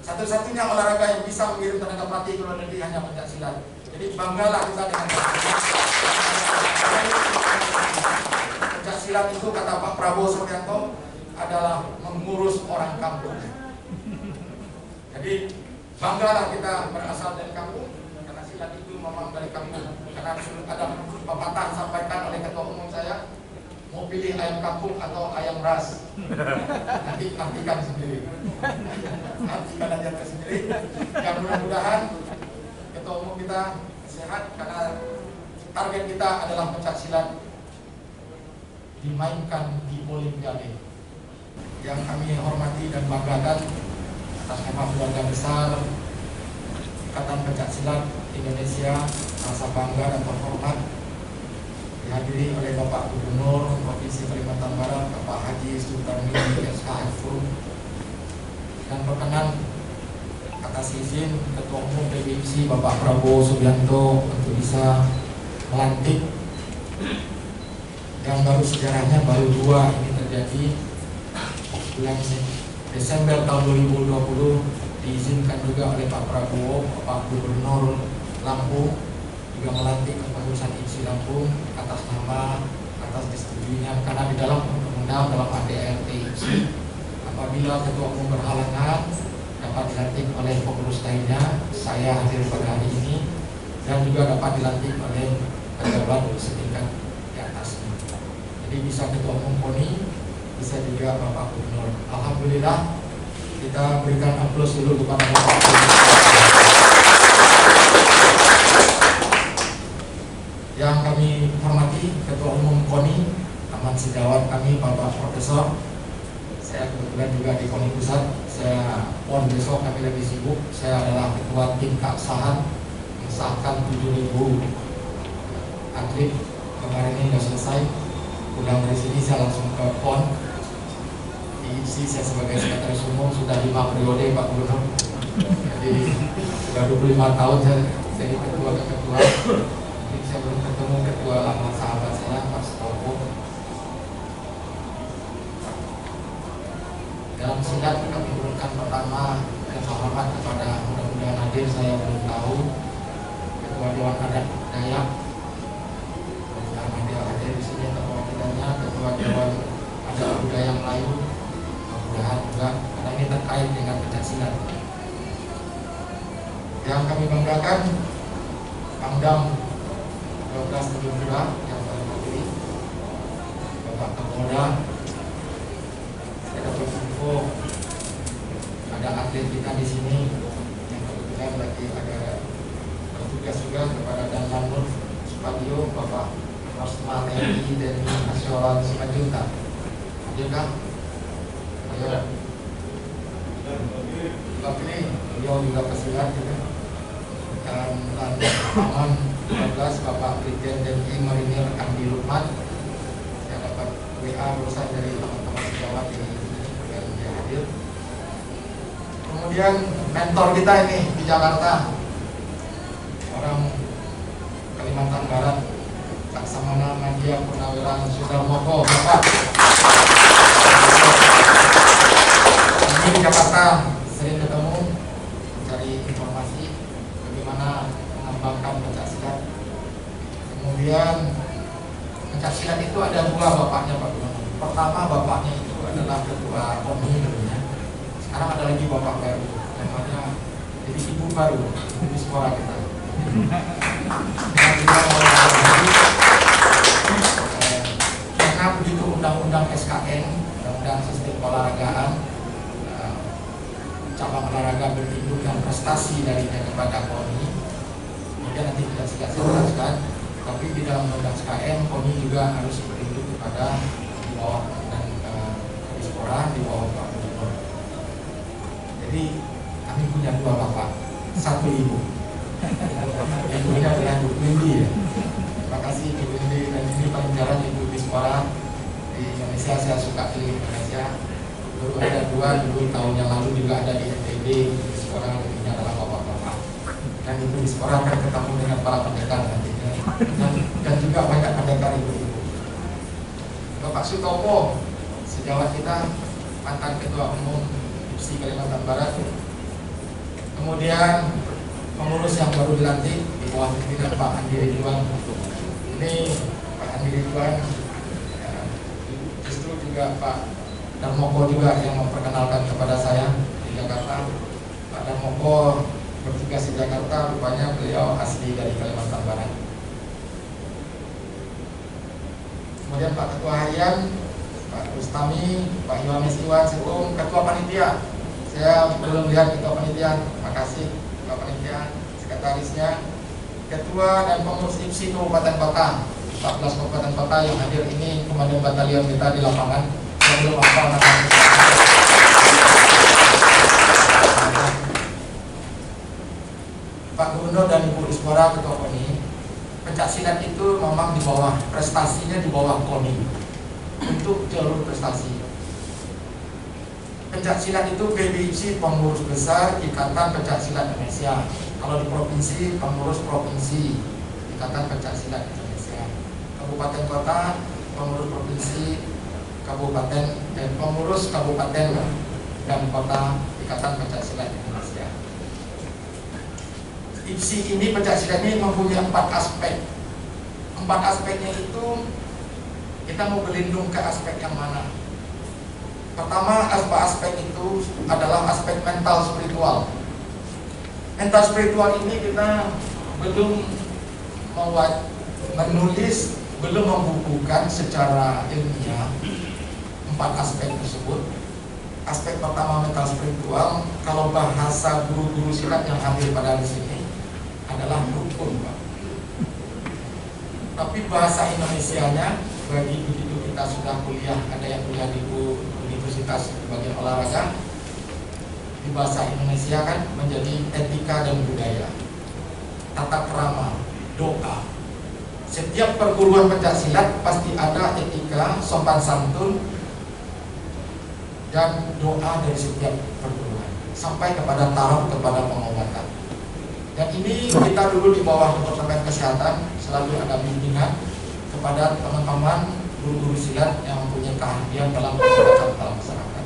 Satu-satunya olahraga yang bisa mengirim tenaga pelatih ke luar negeri hanya pencak silat. Jadi banggalah kita dengan pencak silat itu, kata Pak Prabowo Subianto, adalah mengurus orang kampung. Jadi banggalah kita berasal dari kampung, karena silat itu memang dari kampung. Karena ada pepatah disampaikan oleh ketua umum saya, mau pilih ayam kampung atau ayam ras, nanti artikan sendiri. Artikan aja sendiri. Dan mudah-mudahan ketua umum kita sehat, karena target kita adalah pencak silat dimainkan di Olimpiade. Yang kami hormati dan banggakan atas nama keluarga besar Ikatan Pencak Silat Indonesia, rasa bangga dan terhormat dihadiri oleh Bapak Gubernur Provinsi Kalimantan Barat, Bapak Haji Sultan Mili SKFU, dan berkenan atas izin Ketua Umum PBIC Bapak Prabowo Subianto untuk bisa melantik, yang baru sejarahnya baru dua ini terjadi. Bulan Desember tahun 2020 diizinkan juga oleh Pak Prabowo, Pak Gubernur Lampung juga melantik kepengurusan IPSI Lampung atas nama, atas disetujuinya, karena di dalam undang-undang dalam ADRT IPSI, apabila ketua umum berhalangan dapat dilantik oleh pengurus lainnya. Saya hadir pada hari ini, dan juga dapat dilantik oleh pejabat setingkat di atasnya. Jadi bisa ketua umum KONI, bisa juga Bapak Gubernur. Alhamdulillah, kita berikan aplaus dulu kepada Bapak Gubernur. Yang kami hormati Ketua Umum KONI, teman sejawat kami Bapak Profesor. Saya kebetulan juga di KONI Pusat. Saya besok kami lagi sibuk. Saya adalah ketua tim keabsahan, mengesahkan 7.000 atlet. Kemarin ini sudah selesai. Pulang dari sini saya langsung ke PON. Di IPSI saya sebagai sekretaris umum sudah 5 periode Pak Gubernur. Jadi sudah 25 tahun saya jadi ketua ke ketua. Jadi saya belum ketemu ketua lama sahabat saya Pak Stopo. Dalam silat kami berikan pertama yang hormat kepada, mudah-mudahan hadir, saya belum tahu, Ketua Dewan Adat Dayak. Mudah-mudahan hadir di sini perwakilannya, Ketua Dewan Adat Budaya Melayu. Mudah-mudahan juga, karena ini terkait dengan pencak silat. Yang kami banggakan, Pangdam 1272 yang paling terpilih, Bapak Kapolda. Saya dapat info ada atlet kita di sini yang kebetulan lagi ada bertugas juga kepada Danlanut Spadio, Bapak Rosma TNI dari Nasional Simanjuntak. Hadir kan? Ayo. Bapak ini beliau juga pesilat juga. Dan Paman 12 Bapak Brigjen TNI Marinir Andi Lukman. Saya dapat WA urusan dari teman-teman sejawat yang dia hadir. Kemudian mentor kita ini di Jakarta, orang Kalimantan Barat, Laksamana Nadia Purnawirawan Sudarmoko, Bapak. Ini di Jakarta sering ketemu, mencari informasi bagaimana mengembangkan pencak silat. Kemudian pencak silat itu ada dua bapaknya Pak Gubernur. Pertama bapaknya itu adalah ketua KONI dulunya. Sekarang ada lagi bapak baru, namanya jadi ibu baru, ibu di sekolah kita. Karena begitu undang-undang SKN, undang-undang sistem olahragaan, cabang olahraga berinduk dan prestasi darinya kepada KONI. Kemudian nanti tidak saya jelaskan, tapi di dalam undang SKN KONI juga harus berinduk kepada di bawah dan di sekolah di bawah Pak Gubernur. Jadi kami punya dua bapak, satu ibu. Ibunya adalah Ibu Windy ya. Terima kasih Ibu Windy, dan ini paling jarang ibu di sekolah di Indonesia. Saya suka keliling Indonesia. Baru ada dua dulu tahun yang lalu juga ada di NTB di sekolah, ini adalah bapak-bapak. Dan itu di sekolah kan ketemu dengan para pendekar nantinya, dan juga banyak pendekar ibu-ibu. Bapak Sutopo, sejawat kita, mantan ketua umum IPSI Kalimantan Barat. Kemudian pengurus yang baru dilantik di bawah pimpinan Pak Andi Ridwan. Ini Pak Andi Ridwan, justru juga Pak Darmoko juga yang memperkenalkan kepada saya di Jakarta. Pak Darmoko bertugas di Jakarta, rupanya beliau asli dari Kalimantan Barat. Kemudian Pak Ketua Harian, Pak Rustami, Pak Yohanes Iwan Setung, Ketua Panitia. Saya belum lihat Ketua Panitia, terima kasih Ketua Panitia, Sekretarisnya, Ketua dan Pengurus IPSI Kabupaten Kota, 14 Kabupaten Kota yang hadir ini, Komandan Batalion kita di lapangan. Saya belum hafal namanya. Pak Gubernur dan Ibu Iswara, Ketua KONI. Pencaksilat itu memang di bawah, prestasinya di bawah KONI untuk jalur prestasi. Pencaksilat itu PBIC, pengurus besar Ikatan Pencaksilat Indonesia. Kalau di provinsi, pengurus provinsi Ikatan Pencaksilat Indonesia. Kabupaten kota, pengurus provinsi kabupaten dan pengurus kabupaten dan kota Ikatan Pencaksilat Indonesia. IPSI ini, pencaksilat ini mempunyai 4 aspek. 4 aspeknya itu kita mau berlindung ke aspek yang mana? Pertama, aspek itu adalah aspek mental spiritual. Mental spiritual ini kita belum menulis, belum membukukan secara ilmiah 4 aspek tersebut. Aspek pertama mental spiritual, kalau bahasa guru-guru silat yang hadir pada di sini adalah rukun, Pak. Tapi bahasa Indonesianya, bagi begitu kita sudah kuliah, ada yang kuliah di universitas bagian olahraga, di bahasa Indonesia kan menjadi etika dan budaya, tata krama, doa. Setiap perguruan pencaksilat pasti ada etika, sopan santun, dan doa dari setiap perguruan sampai kepada taraf kepada pengobatan. Dan ini kita dulu di bawah Departemen Kesehatan selalu ada bimbingan kepada teman-teman guru-guru silat yang mempunyai keahlian dalam pengobatan dalam masyarakat.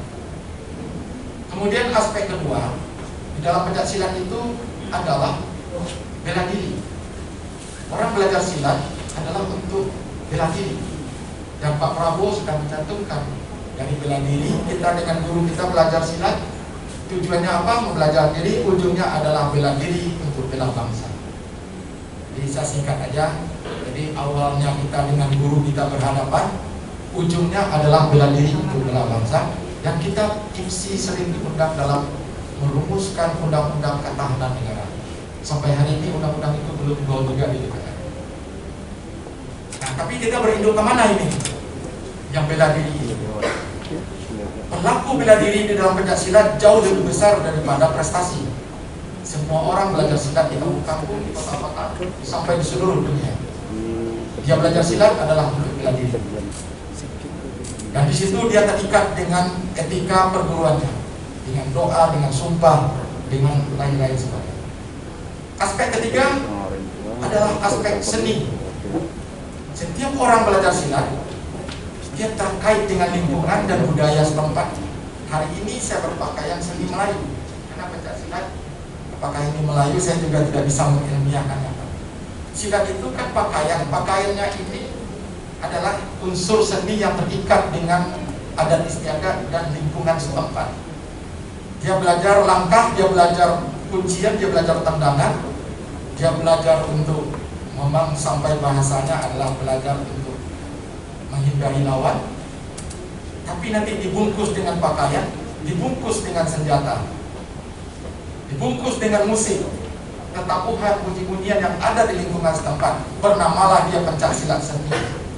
Kemudian aspek kedua di dalam pencaksilat itu adalah bela diri. Orang belajar silat adalah untuk bela diri. Dan Pak Prabowo sudah mencantumkan dari bela diri, kita dengan guru kita belajar silat, tujuannya apa? Belajar diri, ujungnya adalah bela diri untuk bela bangsa. Jadi saya singkat aja. Jadi awalnya kita dengan guru kita berhadapan, ujungnya adalah bela diri untuk bela bangsa. Dan kita IPSI sering diundang dalam merumuskan undang-undang ketahanan negara. Sampai hari ini undang-undang itu belum dibawa juga di DPR. Nah, tapi kita berinduk kemana ini? Yang bela diri ini. Pelaku bela diri di dalam pencaksilat jauh lebih besar daripada prestasi. Semua orang belajar silat di kampung-kampung, di kota-kota, sampai di seluruh dunia. Dia belajar silat adalah untuk bela diri. Dan di situ dia terikat dengan etika perguruannya, dengan doa, dengan sumpah, dengan lain-lain sebagainya. Aspek ketiga adalah aspek seni. Setiap orang belajar silat, dia terkait dengan lingkungan dan budaya setempat. Hari ini saya berpakaian seni Melayu karena pencaksilat. Apakah ini Melayu saya juga tidak bisa mengilmiahkannya. Silat itu kan pakaian, pakaiannya ini adalah unsur seni yang terikat dengan adat istiadat dan lingkungan setempat. Dia belajar langkah, dia belajar kuncian, dia belajar tendangan, dia belajar untuk memang sampai bahasanya adalah belajar untuk menghindari lawan, tapi nanti dibungkus dengan pakaian, dibungkus dengan senjata, dibungkus dengan musik, tetapuhan bunyi-bunyian yang ada di lingkungan setempat. Bernamalah dia pencaksilat seni.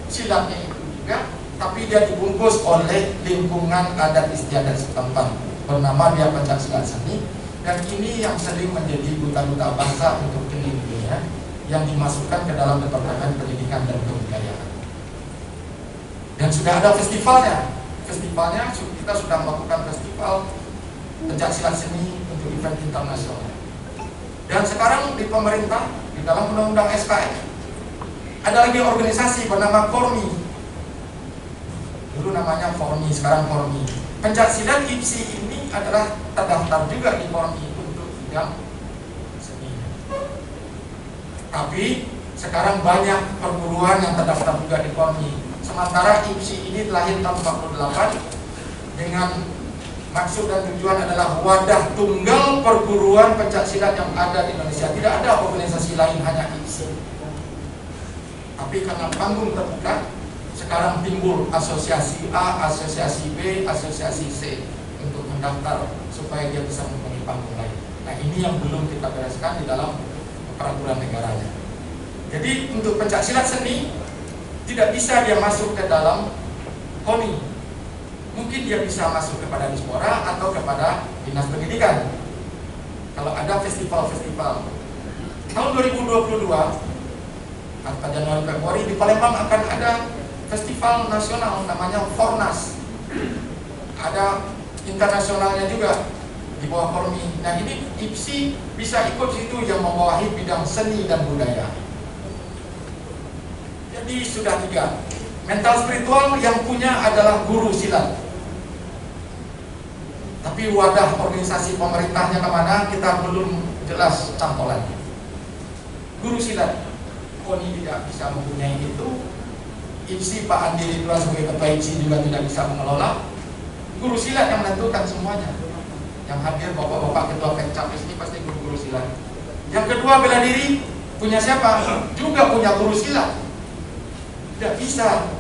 Silatnya itu juga, tapi dia dibungkus oleh lingkungan adat istiadat setempat. Bernama dia pencaksilat seni. Dan ini yang sering menjadi duta-duta bangsa untuk keliling dunia, yang dimasukkan ke dalam Departemen Pendidikan dan Kebudayaan. Dan sudah ada festivalnya. Festivalnya kita sudah melakukan festival pencaksilat seni untuk event internasional. Dan sekarang di pemerintah, di dalam undang-undang SKN, ada lagi organisasi bernama KORMI. Dulu namanya KORMI, sekarang KORMI. Pencaksilat IPSI ini adalah terdaftar juga di KORMI untuk bidang Tapi sekarang banyak perguruan yang terdaftar juga di KONI. Sementara IPSI ini lahir tahun 48 dengan maksud dan tujuan adalah wadah tunggal perguruan pencak silat yang ada di Indonesia. Tidak ada organisasi lain, hanya IPSI. Tapi karena panggung terbuka, sekarang timbul asosiasi A, asosiasi B, asosiasi C untuk mendaftar supaya dia bisa mempunyai panggung lain. Nah, ini yang belum kita bereskan di dalam peraturan negaranya. Jadi untuk pencak silat seni tidak bisa dia masuk ke dalam KONI. Mungkin dia bisa masuk kepada Dispora atau kepada Dinas Pendidikan. Kalau ada festival-festival. Tahun 2022 atau Januari Februari di Palembang akan ada festival nasional namanya Fornas. Ada internasionalnya juga di bawah KONI. Nah, ini IPSI bisa ikut situ yang membawahi bidang seni dan budaya. Jadi sudah 3. Mental spiritual yang punya adalah guru silat. Tapi wadah organisasi pemerintahnya kemana kita belum jelas cantolannya. Guru silat, KONI tidak bisa mempunyai itu. IPSI Pak Andi Ridwan sebagai ketua IPSI juga tidak bisa mengelola. Guru silat yang menentukan semuanya. Yang hadir bapak-bapak ketua Pencapres ini pasti guru-guru silat. Yang kedua, bela diri punya siapa? Juga punya guru silat. Tidak bisa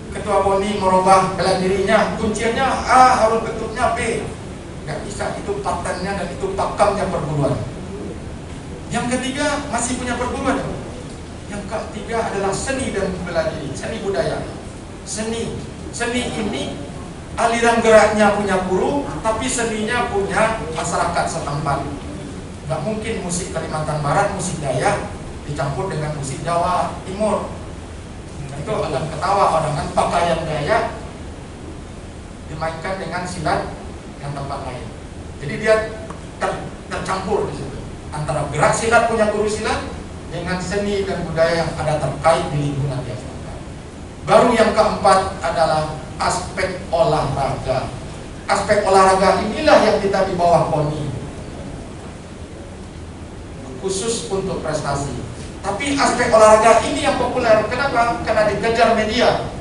ketua KONI merubah bela dirinya, kunciannya A harus bentuknya B. Tidak bisa, itu patennya dan itu pakamnya perguruan. Yang ketiga masih punya perguruan. Yang ketiga adalah seni dan bela diri, seni budaya. Seni ini aliran geraknya punya guru, tapi seninya punya masyarakat setempat. Nggak mungkin musik Kalimantan Barat, musik Dayak dicampur dengan musik Jawa Timur. Itu akan ketawa orang kan, pakaian Dayak dimainkan dengan silat yang tempat lain. Jadi dia tercampur di situ antara gerak silat punya guru silat dengan seni dan budaya yang ada terkait di lingkungan dia. Baru yang keempat adalah aspek olahraga. Aspek olahraga inilah yang kita di bawah KONI khusus untuk prestasi. Tapi aspek olahraga ini yang populer. Kenapa? Karena dikejar media.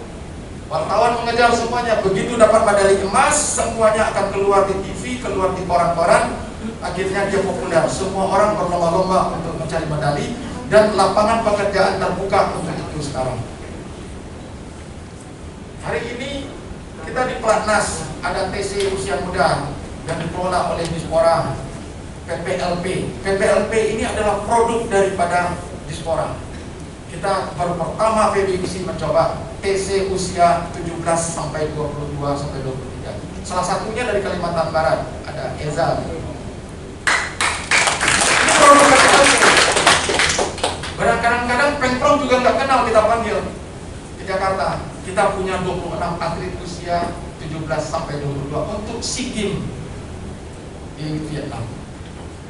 Wartawan mengejar semuanya. Begitu dapat medali emas, semuanya akan keluar di TV, keluar di koran-koran. Akhirnya dia populer. Semua orang berlomba-lomba untuk mencari medali. Dan lapangan pekerjaan terbuka untuk itu sekarang. Hari ini kita di Platnas ada TC usia muda yang dikelola oleh Dispora PPLP. PPLP ini adalah produk daripada Dispora. Kita baru pertama PBIC mencoba TC usia 17 sampai 22 sampai 23. Salah satunya dari Kalimantan Barat, ada Eza. Ini produk PPLP. Kadang-kadang Pengprong juga nggak kenal kita panggil di Jakarta. Kita punya 26 atlet usia 17 sampai 22 untuk SEA Games di Vietnam.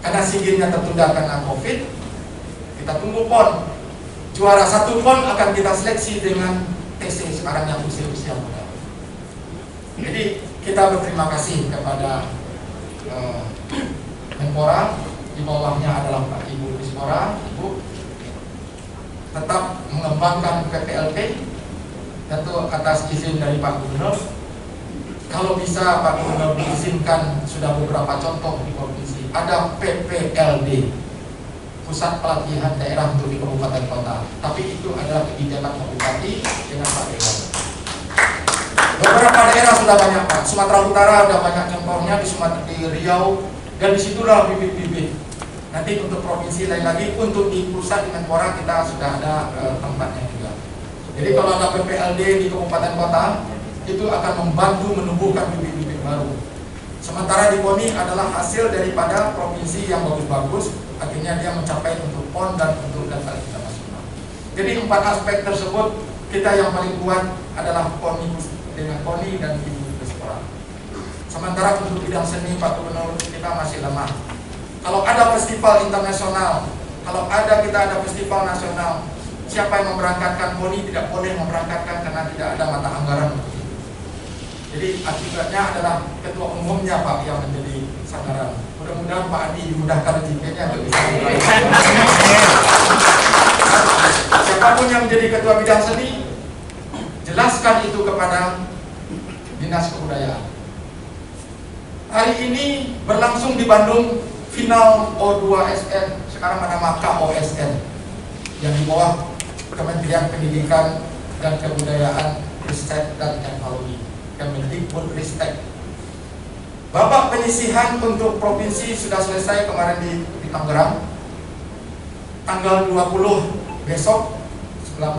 Karena SEA Games-nya tertunda karena COVID, kita tunggu PON. Juara 1 PON akan kita seleksi dengan TC sekarang yang usia muda. Jadi kita berterima kasih kepada Menpora, di bawahnya adalah Pak Ibu Dispora, Ibu tetap mengembangkan PPLP, tentu atas izin dari Pak Gubernur. Kalau bisa Pak Gubernur diizinkan, sudah beberapa contoh di provinsi ada PPLD, Pusat Pelatihan Daerah untuk di kabupaten kota. Tapi itu adalah kebijakan Pak Bupati dengan Pak Dewan. Beberapa daerah sudah banyak Pak. Sumatera Utara ada banyak contohnya di Riau, dan disitulah bibit-bibit. Nanti untuk provinsi lain lagi, untuk di pusat dengan Menpora kita sudah ada tempatnya juga. Jadi kalau ada PPLD di kabupaten kota, itu akan membantu menumbuhkan bibit-bibit baru. Sementara di KONI adalah hasil daripada provinsi yang bagus-bagus, akhirnya dia mencapai untuk PON dan untuk data kita nasional. Jadi 4 aspek tersebut kita yang paling kuat adalah KONI dengan KONI dan Ibu Dispora. Sementara untuk bidang seni Pak Gubernur kita masih lemah. Kalau ada festival internasional, kalau kita ada festival nasional, siapa yang memberangkatkan? KONI tidak boleh memberangkatkan karena tidak ada mata anggaran untuk itu. Jadi akibatnya adalah ketua umumnya Pak yang menjadi sanggaran. Mudah-mudahan Pak Adi dimudahkan rezekinya untuk bisa siapapun yang menjadi ketua bidang seni, jelaskan itu kepada Dinas Kebudayaan. Hari ini berlangsung di Bandung final O2SN, sekarang nama KOSN, yang di bawah Kementerian Pendidikan dan Kebudayaan, Riset dan Teknologi, Kemendikbudristek. Babak penyisihan untuk provinsi sudah selesai kemarin di Tangerang. Tanggal 20 besok 19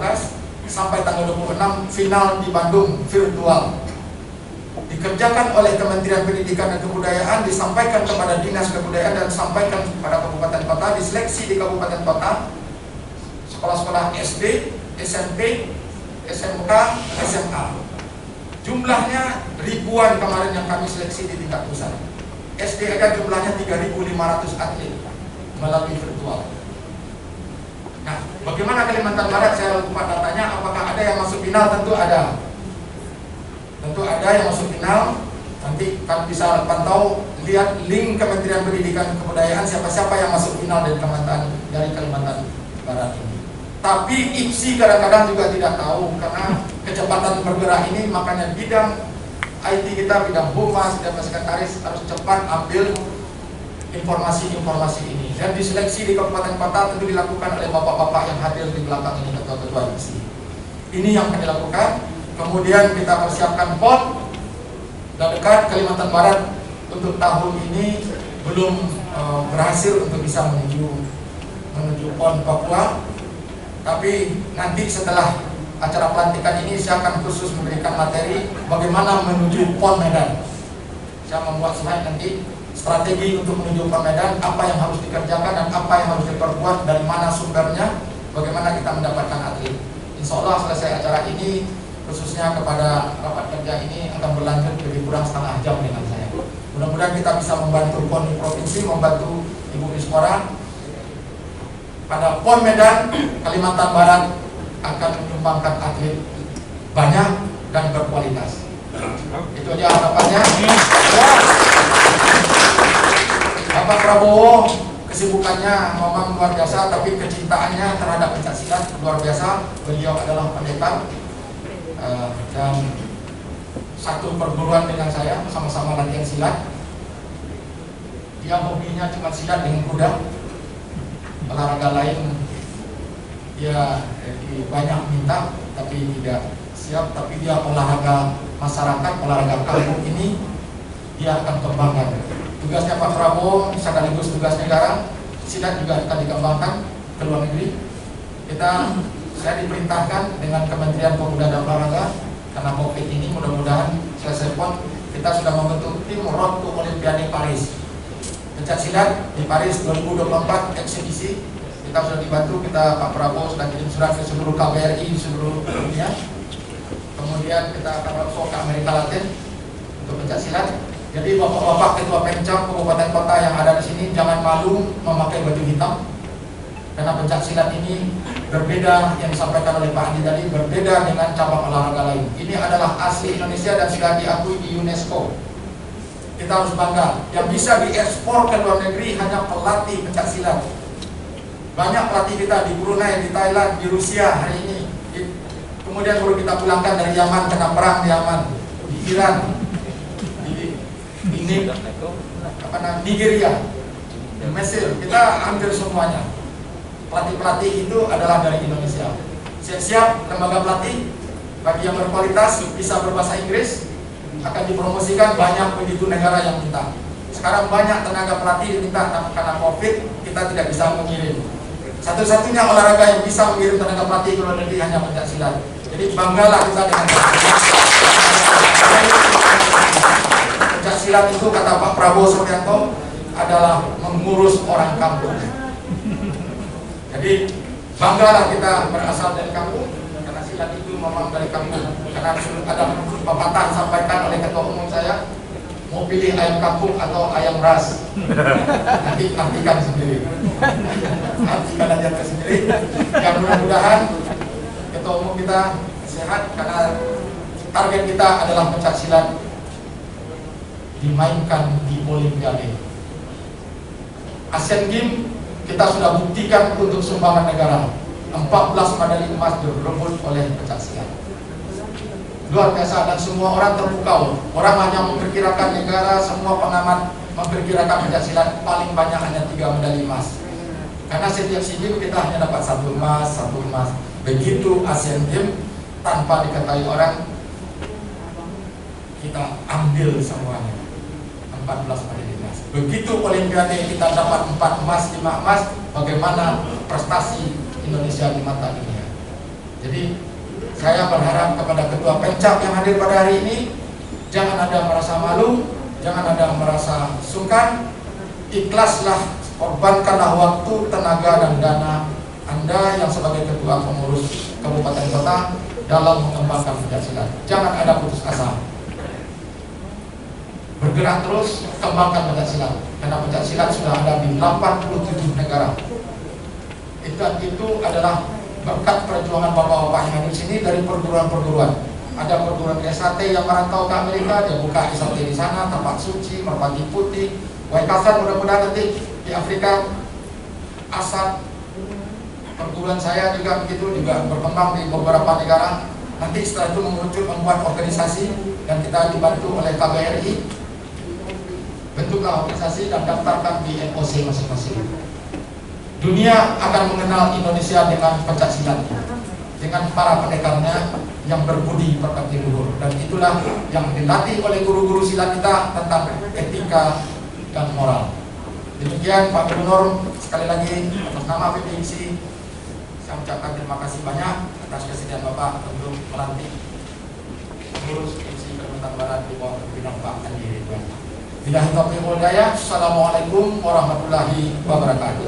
sampai tanggal 26 final di Bandung virtual. Dikerjakan oleh Kementerian Pendidikan dan Kebudayaan, disampaikan kepada Dinas Kebudayaan dan disampaikan kepada kabupaten kota, diseleksi di kabupaten kota, sekolah-sekolah SD, SMP, SMK, SMA. Jumlahnya ribuan kemarin yang kami seleksi di tingkat pusat. SD aja jumlahnya 3.500 atlet melalui virtual. Nah, bagaimana Kalimantan Barat? Saya lupa datanya. Apakah ada yang masuk final? Tentu ada. Tentu ada yang masuk final. Nanti kalian bisa pantau, lihat link Kementerian Pendidikan dan Kebudayaan siapa-siapa yang masuk final dari Kalimantan Barat ini. Tapi IPSI kadang-kadang juga tidak tahu karena kecepatan bergerak ini, makanya bidang IT kita, bidang humas, dan sekretaris harus cepat ambil informasi-informasi ini. Dan diseleksi di kabupaten kota tentu dilakukan oleh bapak-bapak yang hadir di belakang ini, ketua-ketua IPSI. Ini yang akan dilakukan. Kemudian kita persiapkan PON dan dekat Kalimantan Barat untuk tahun ini belum berhasil untuk bisa menuju PON Papua. Tapi nanti setelah acara pelantikan ini saya akan khusus memberikan materi bagaimana menuju PON Medan. Saya membuat slide nanti strategi untuk menuju PON Medan, apa yang harus dikerjakan dan apa yang harus diperbuat, dari mana sumbernya, bagaimana kita mendapatkan atlet. Insya Allah selesai acara ini, khususnya kepada rapat kerja ini akan berlanjut lebih kurang setengah jam dengan saya. Mudah-mudahan kita bisa membantu PON di provinsi, membantu Ibu Mispora. Pada PON Medan, Kalimantan Barat akan menyumbangkan atlet banyak dan berkualitas. Itu aja harapannya. Bapak Prabowo kesibukannya memang luar biasa, tapi kecintaannya terhadap pencaksilat luar biasa. Beliau adalah pendeta dan satu perguruan dengan saya, sama-sama latihan silat. Dia hobinya cuma silat dengan kuda. Olahraga lain dia banyak minta tapi tidak siap, tapi dia olahraga masyarakat, olahraga kampung ini dia akan kembangkan. Tugasnya Pak Prabowo sekaligus tugas negara, silat juga akan dikembangkan ke luar negeri. Saya diperintahkan dengan Kementerian Pemuda dan Olahraga, karena COVID ini mudah-mudahan selesai PON, kita sudah membentuk tim Road to Olimpiade Paris. Pencak silat di Paris 2024 eksibisi. Kita sudah dibantu, Pak Prabowo sudah kirim surat ke seluruh KBRI di seluruh dunia. Kemudian kita akan langsung ke Amerika Latin untuk pencak silat. Jadi bapak-bapak ketua Pemcap kabupaten kota yang ada di sini jangan malu memakai baju hitam, karena pencak silat ini berbeda, yang disampaikan oleh Pak Andi tadi, berbeda dengan cabang olahraga lain. Ini adalah asli Indonesia dan sudah diakui di UNESCO. Kita harus bangga. Yang bisa diekspor ke luar negeri hanya pelatih pencak silat. Banyak pelatih kita di Brunei, di Thailand, di Rusia hari ini. Kemudian baru kita pulangkan dari Yaman, kena perang di Yaman, di Iran, di Nigeria, di Mesir. Kita hampir semuanya. Pelatih-pelatih itu adalah dari Indonesia. Siap-siap lembaga pelatih bagi yang berkualitas, bisa berbahasa Inggris, akan dipromosikan. Banyak begitu negara yang minta. Sekarang banyak tenaga pelatih diminta, tapi karena COVID kita tidak bisa mengirim. Satu-satunya olahraga yang bisa mengirim tenaga pelatih ke luar negeri hanya pencak silat. Jadi banggalah kita dengan pencak silat itu, kata Pak Prabowo Subianto, adalah mengurus orang kampung. Jadi banggalah kita berasal dari kampung, karena silat itu memang dari kampung. Karena ada pepatah disampaikan oleh ketua umum saya, mau pilih ayam kampung atau ayam ras, nanti artikan sendiri. Artikan aja sendiri. Dan mudah-mudahan ketua umum kita sehat, karena target kita adalah pencak silat dimainkan di Olimpiade. Asian Games kita sudah buktikan untuk sumbangan negara. 14 medali emas direbut oleh pencaksilat. Luar biasa, dan semua orang terpukau. Orang hanya memperkirakan negara, semua pengamat memperkirakan pencaksilat paling banyak hanya 3 medali emas. Karena setiap SEA Games kita hanya dapat 1 emas, 1 emas. Begitu Asian Games, tanpa diketahui orang, kita ambil semuanya 14 medali emas. Begitu Olimpiade kita dapat 4 emas, 5 emas, bagaimana prestasi Indonesia di mata dunia. Jadi saya berharap kepada Ketua Pencak yang hadir pada hari ini, jangan ada merasa malu, jangan ada merasa sungkan, ikhlaslah, korbankanlah waktu, tenaga, dan dana Anda yang sebagai ketua pengurus kabupaten kota dalam mengembangkan pencaksilat. Jangan ada putus asa. Bergerak terus, kembangkan pencaksilat. Karena pencaksilat sudah ada di 87 negara. Itu adalah berkat perjuangan bapak-bapak yang ada di sini dari perguruan-perguruan. Ada perguruan SAT yang merantau ke Amerika, dia buka SAT di sana, tempat suci, merpati putih, Waikasan mudah-mudahan nanti di Afrika, Asad, perguruan saya juga begitu, juga berkembang di beberapa negara. Nanti setelah itu membuat organisasi dan kita dibantu oleh KBRI, bentuklah organisasi dan daftarkan di NOC masing-masing. Dunia akan mengenal Indonesia dengan pencaksilat, dengan para pendekarnya yang berbudi pekerti luhur, dan itulah yang dilatih oleh guru-guru silat kita tentang etika dan moral. Demikian Pak Gubernur, sekali lagi atas nama PPIC saya ucapkan terima kasih banyak atas kesediaan Bapak untuk melantik pengurus PPIC Kalimantan Barat di bawah pimpinan Pak Andi Ridwan. Billahi taufiq wal hidayah. Assalamualaikum warahmatullahi wabarakatuh.